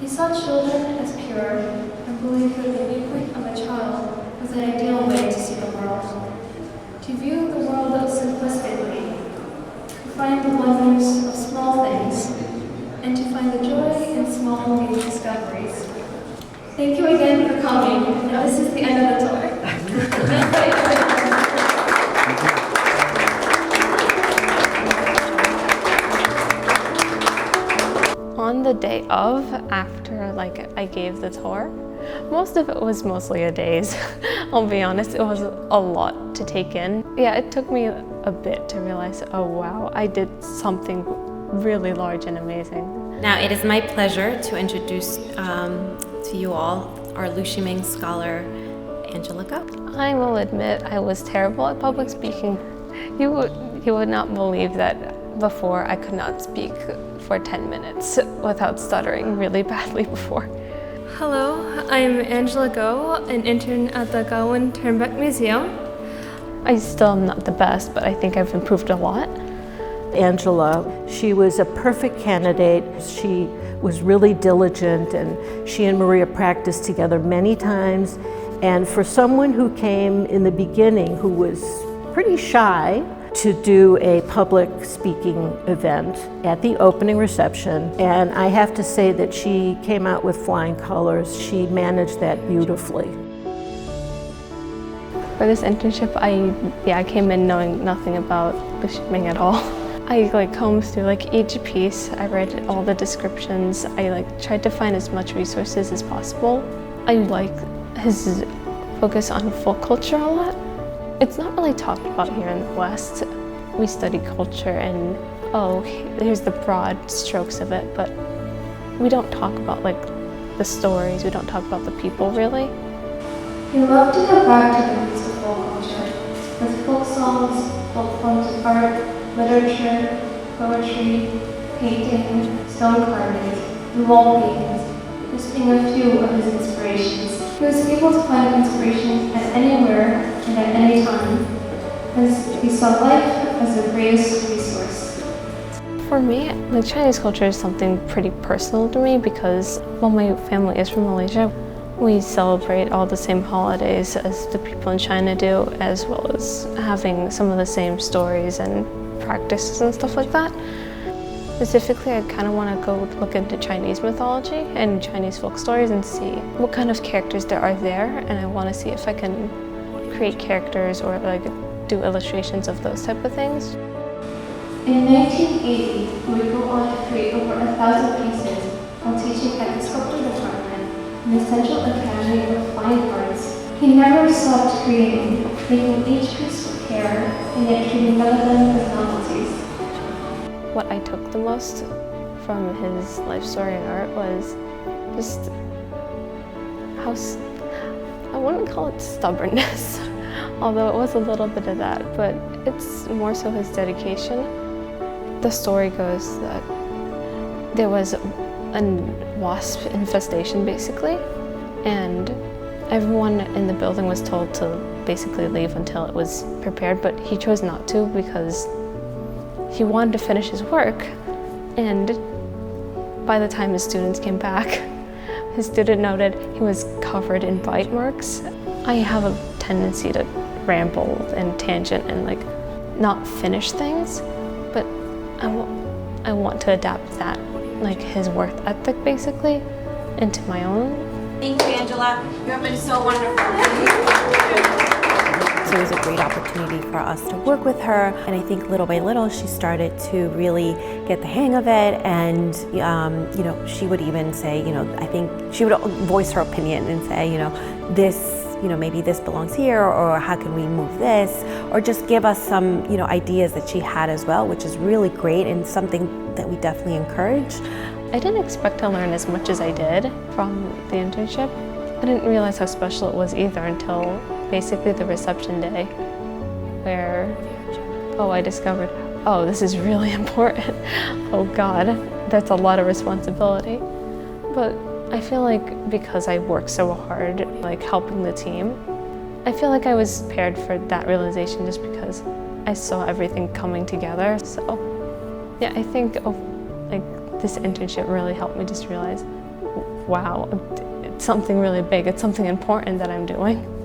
He saw children as pure and believed that the viewpoint of a child was an ideal way to see the world. To view the world simplistically, to find the wonders of small things, and to find the joy in small new discoveries. Thank you again for coming, and this is the end of the tour. On the day of, after I gave the tour, most of it was mostly a daze. I'll be honest, it was a lot to take in. Yeah, it took me a bit to realize, oh wow, I did something really large and amazing. Now it is my pleasure to introduce to you all our Liu Shiming Scholar, Angelica. I will admit I was terrible at public speaking. You would not believe that before I could not speak for 10 minutes without stuttering really badly before. Hello, I'm Angela Goh, an intern at the Godwin Ternbach Museum. I still am not the best, but I think I've improved a lot. Angela, she was a perfect candidate. She was really diligent, and she and Maria practiced together many times. And for someone who came in the beginning who was pretty shy, to do a public speaking event at the opening reception, and I have to say that she came out with flying colors. She managed that beautifully. For this internship, I came in knowing nothing about Liu Shiming at all. I combed through each piece. I read all the descriptions. I tried to find as much resources as possible. I like his focus on folk culture a lot. It's not really talked about here in the West. We study culture and, here's the broad strokes of it, but we don't talk about the stories, we don't talk about the people really. He loved to go back to the roots of folk culture, with folk songs, folk forms of art, literature, poetry, painting, stone carvings, and wall paintings, just being a few of his inspirations. He was able to find inspiration at anywhere and at any time, as he saw life as the greatest resource. For me, Chinese culture is something pretty personal to me because, while my family is from Malaysia, we celebrate all the same holidays as the people in China do, as well as having some of the same stories and practices and stuff like that. Specifically, I kind of want to go look into Chinese mythology and Chinese folk stories and see what kind of characters there are there, and I want to see if I can create characters or do illustrations of those type of things. In 1980, he would go on to create over 1,000 pieces while teaching at the sculpture department in the Central Academy of Fine Arts. He never stopped creating, making each piece with care and yet treating none of them as novelties. What I took the most from his life story and art was just how, I wouldn't call it stubbornness, although it was a little bit of that, but it's more so his dedication. The story goes that there was a wasp infestation basically, and everyone in the building was told to basically leave until it was prepared, but he chose not to because he wanted to finish his work, and by the time his students came back, his student noted he was covered in bite marks. I have a tendency to ramble and tangent and not finish things, but I want to adapt that, his work ethic basically, into my own. Thank you, Angela. You have been so wonderful. So it was a great opportunity for us to work with her, and I think little by little she started to really get the hang of it, and she would even say, I think she would voice her opinion and say, this, maybe this belongs here, or how can we move this, or just give us some, ideas that she had as well, which is really great and something that we definitely encourage. I didn't expect to learn as much as I did from the internship. I didn't realize how special it was either until basically the reception day, where, I discovered, this is really important. Oh God, that's a lot of responsibility. But I feel like because I worked so hard, helping the team, I feel like I was prepared for that realization just because I saw everything coming together. So yeah, I think this internship really helped me just realize, wow, it's something really big, it's something important that I'm doing.